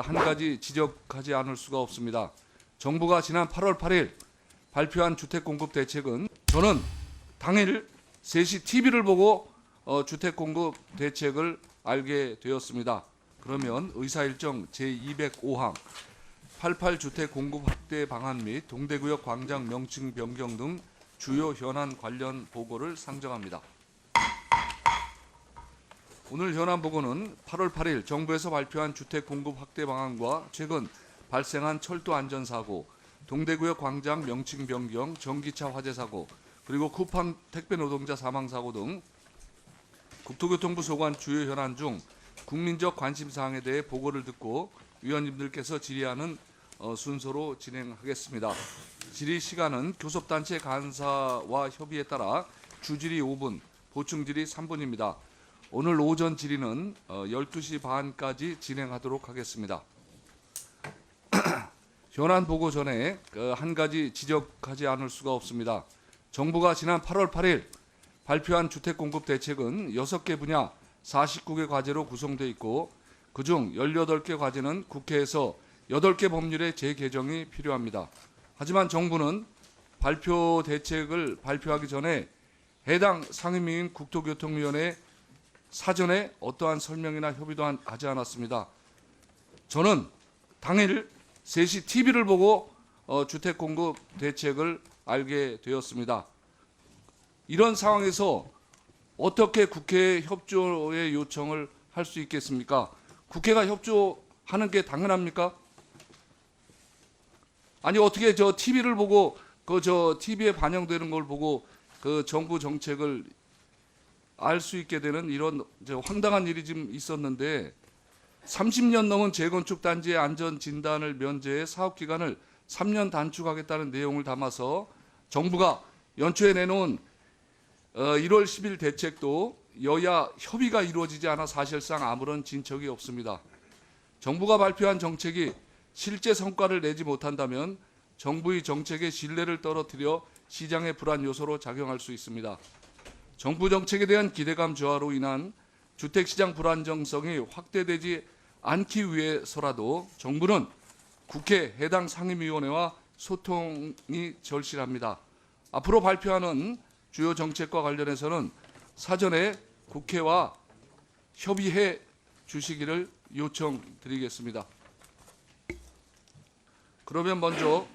한 가지 지적하지 않을 수가 없습니다. 정부가 지난 8월 8일 발표한 주택공급 대책은 저는 당일 3시 TV를 보고 주택공급 대책을 알게 되었습니다. 그러면 의사일정 제205항 88주택 공급 확대 방안 및 동대구역 광장 명칭 변경 등 주요 현안 관련 보고를 상정합니다. 오늘 현안 보고는 8월 8일 정부에서 발표한 주택 공급 확대 방안과 최근 발생한 철도 안전사고, 동대구역 광장 명칭 변경, 전기차 화재 사고, 그리고 쿠팡 택배 노동자 사망 사고 등 국토교통부 소관 주요 현안 중 국민적 관심 사항에 대해 보고를 듣고 위원님들께서 질의하는 순서로 진행하겠습니다. 질의 시간은 교섭단체 간사와 협의에 따라 주질의 5분, 보충질의 3분입니다. 오늘 오전 질의는 12시 반까지 진행하도록 하겠습니다. 현안 보고 전에 한 가지 지적하지 않을 수가 없습니다. 정부가 지난 8월 8일 발표한 주택공급 대책은 6개 분야 49개 과제로 구성되어 있고 그중 18개 과제는 국회에서 8개 법률의 재개정이 필요합니다. 하지만 정부는 발표 대책을 발표하기 전에 해당 상임위인 국토교통위원회에 사전에 어떠한 설명이나 협의도 하지 않았습니다. 저는 당일 3시 TV를 보고 주택공급 대책을 알게 되었습니다. 이런 상황에서 어떻게 국회에 협조의 요청을 할 수 있겠습니까? 국회가 협조하는 게 당연합니까? 아니 어떻게 저 TV를 보고 TV에 반영되는 걸 보고 그 정부 정책을 알 수 있게 되는 이런 황당한 일이 좀 있었는데 30년 넘은 재건축 단지의 안전 진단을 면제해 사업 기간을 3년 단축하겠다는 내용을 담아서 정부가 연초에 내놓은 1월 10일 대책도 여야 협의가 이루어지지 않아 사실상 아무런 진척이 없습니다. 정부가 발표한 정책이 실제 성과를 내지 못한다면 정부의 정책의 신뢰를 떨어뜨려 시장의 불안 요소로 작용할 수 있습니다. 정부 정책에 대한 기대감 저하로 인한 주택시장 불안정성이 확대되지 않기 위해서라도 정부는 국회 해당 상임위원회와 소통이 절실합니다. 앞으로 발표하는 주요 정책과 관련해서는 사전에 국회와 협의해 주시기를 요청드리겠습니다. 그러면 먼저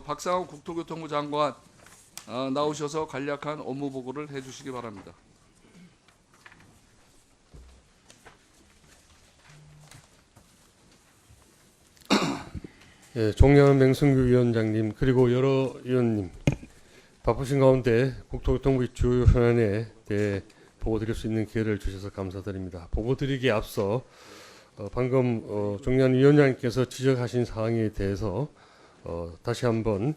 박상호 국토교통부 장관 나오셔서 간략한 업무 보고를 해주시기 바랍니다. 예, 존경하는 맹승규 위원장님 그리고 여러 위원님 바쁘신 가운데 국토교통부 주요 현안에 대해 보고 드릴 수 있는 기회를 주셔서 감사드립니다. 보고 드리기에 앞서 방금 존경하는 위원장님께서 지적하신 사항에 대해서 다시 한번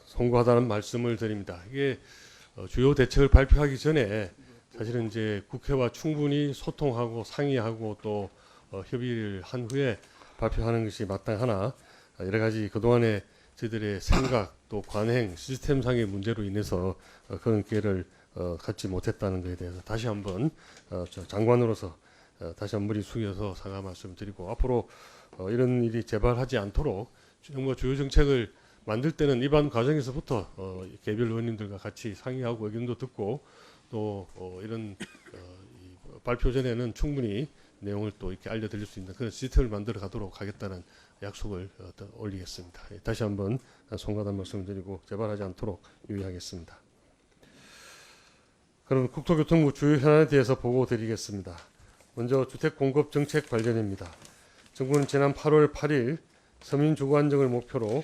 송구하다는 말씀을 드립니다. 이게 주요 대책을 발표하기 전에 사실은 이제 국회와 충분히 소통하고 상의하고 또 협의를 한 후에 발표하는 것이 마땅하나 여러 가지 그동안의 저희들의 생각 또 관행 시스템상의 문제로 인해서 그런 기회를 갖지 못했다는 것에 대해서 다시 한번 장관으로서 다시 한번 머리 숙여서 사과 말씀드리고 앞으로 이런 일이 재발하지 않도록 정부가 주요 정책을 만들 때는 입안 과정에서부터 개별 의원님들과 같이 상의하고 의견도 듣고 또 이런 발표 전에는 충분히 내용을 또 이렇게 알려드릴 수 있는 그런 시스템을 만들어 가도록 하겠다는 약속을 올리겠습니다. 다시 한번 송가단 말씀드리고 재발하지 않도록 유의하겠습니다. 그럼 국토교통부 주요 현안에 대해서 보고 드리겠습니다. 먼저 주택공급 정책 관련입니다. 정부는 지난 8월 8일 서민 주거 안정을 목표로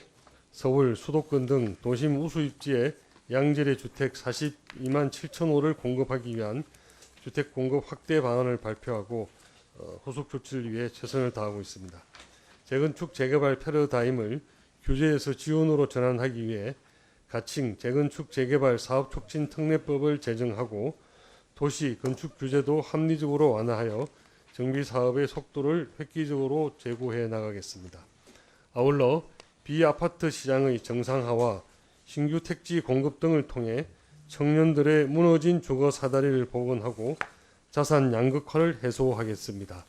서울, 수도권 등 도심 우수 입지에 양질의 주택 42만 7천 호를 공급하기 위한 주택 공급 확대 방안을 발표하고 후속 조치를 위해 최선을 다하고 있습니다. 재건축 재개발 패러다임을 규제에서 지원으로 전환하기 위해 가칭 재건축 재개발 사업 촉진 특례법을 제정하고 도시 건축 규제도 합리적으로 완화하여 정비 사업의 속도를 획기적으로 제고해 나가겠습니다. 아울러 비아파트 시장의 정상화와 신규 택지 공급 등을 통해 청년들의 무너진 주거 사다리를 복원하고 자산 양극화를 해소하겠습니다.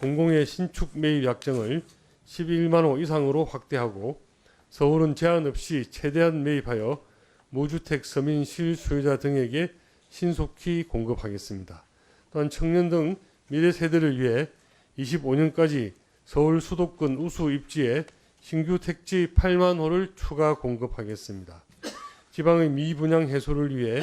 공공의 신축 매입 약정을 11만 호 이상으로 확대하고 서울은 제한 없이 최대한 매입하여 무주택 서민 실수요자 등에게 신속히 공급하겠습니다. 또한 청년 등 미래 세대를 위해 25년까지 서울 수도권 우수 입지에 신규 택지 8만 호를 추가 공급하겠습니다. 지방의 미분양 해소를 위해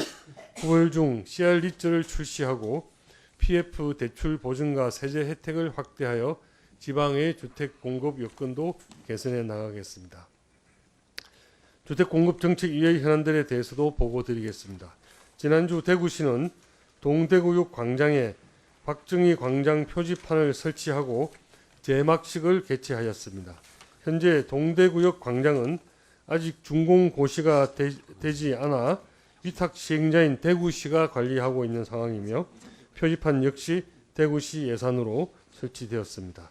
9월 중 CR리저를 출시하고 PF 대출 보증과 세제 혜택을 확대하여 지방의 주택 공급 여건도 개선해 나가겠습니다. 주택 공급 정책 이외의 현안들에 대해서도 보고 드리겠습니다. 지난주 대구시는 동대구역 광장에 박정희 광장 표지판을 설치하고 개막식을 개최하였습니다. 현재 동대구역 광장은 아직 준공고시가 되지 않아 위탁 시행자인 대구시가 관리하고 있는 상황이며 표지판 역시 대구시 예산으로 설치되었습니다.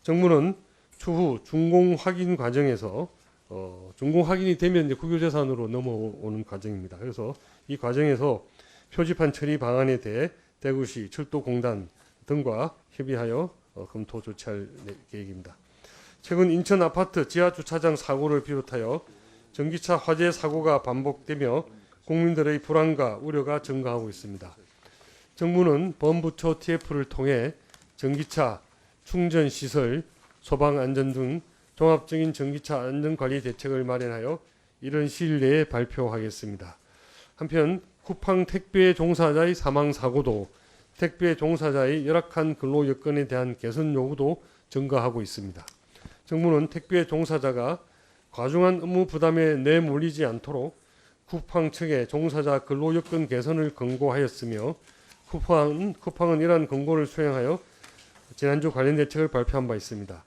정부는 추후 준공 확인 과정에서 준공 확인이 되면 이제 국유재산으로 넘어오는 과정입니다. 그래서 이 과정에서 표지판 처리 방안에 대해 대구시 철도공단 등과 협의하여 검토 조치할 계획입니다. 최근 인천 아파트 지하 주차장 사고를 비롯하여 전기차 화재 사고가 반복되며 국민들의 불안과 우려가 증가하고 있습니다. 정부는 범부처 TF를 통해 전기차 충전 시설, 소방 안전 등 종합적인 전기차 안전관리 대책을 마련하여 이런 시일 내에 발표하겠습니다. 한편 쿠팡 택배 종사자의 사망 사고도 택배 종사자의 열악한 근로 여건에 대한 개선 요구도 증가하고 있습니다. 정부는 택배 종사자가 과중한 업무 부담에 내몰리지 않도록 쿠팡 측에 종사자 근로 여건 개선을 권고하였으며 쿠팡은 이러한 권고를 수행하여 지난주 관련 대책을 발표한 바 있습니다.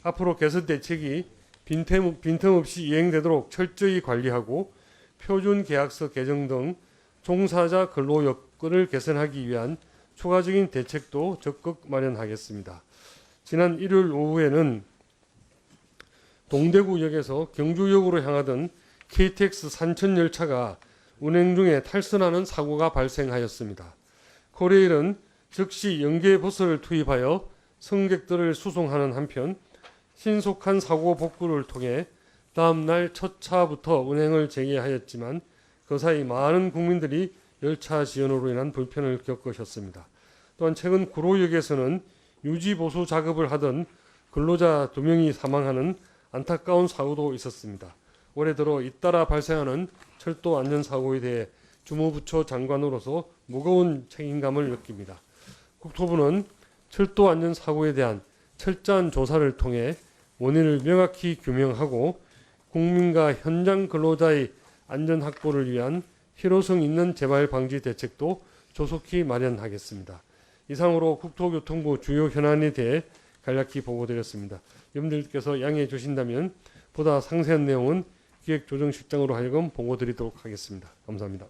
앞으로 개선 대책이 빈틈없이 이행되도록 철저히 관리하고 표준 계약서 개정 등 종사자 근로 여건을 개선하기 위한 추가적인 대책도 적극 마련하겠습니다. 지난 일요일 오후에는 동대구역에서 경주역으로 향하던 KTX 산천 열차가 운행 중에 탈선하는 사고가 발생하였습니다. 코레일은 즉시 연계버스를 투입하여 승객들을 수송하는 한편 신속한 사고 복구를 통해 다음 날 첫 차부터 운행을 재개하였지만 그 사이 많은 국민들이 열차 지연으로 인한 불편을 겪으셨습니다. 또한 최근 구로역에서는 유지보수 작업을 하던 근로자 2명이 사망하는 안타까운 사고도 있었습니다. 올해 들어 잇따라 발생하는 철도 안전사고에 대해 주무부처 장관으로서 무거운 책임감을 느낍니다. 국토부는 철도 안전사고에 대한 철저한 조사를 통해 원인을 명확히 규명하고 국민과 현장 근로자의 안전 확보를 위한 실효성 있는 재발 방지 대책도 조속히 마련하겠습니다. 이상으로 국토교통부 주요 현안에 대해 간략히 보고드렸습니다. 여러분들께서 양해해 주신다면 보다 상세한 내용은 기획조정실장으로 하여금 보고드리도록 하겠습니다. 감사합니다.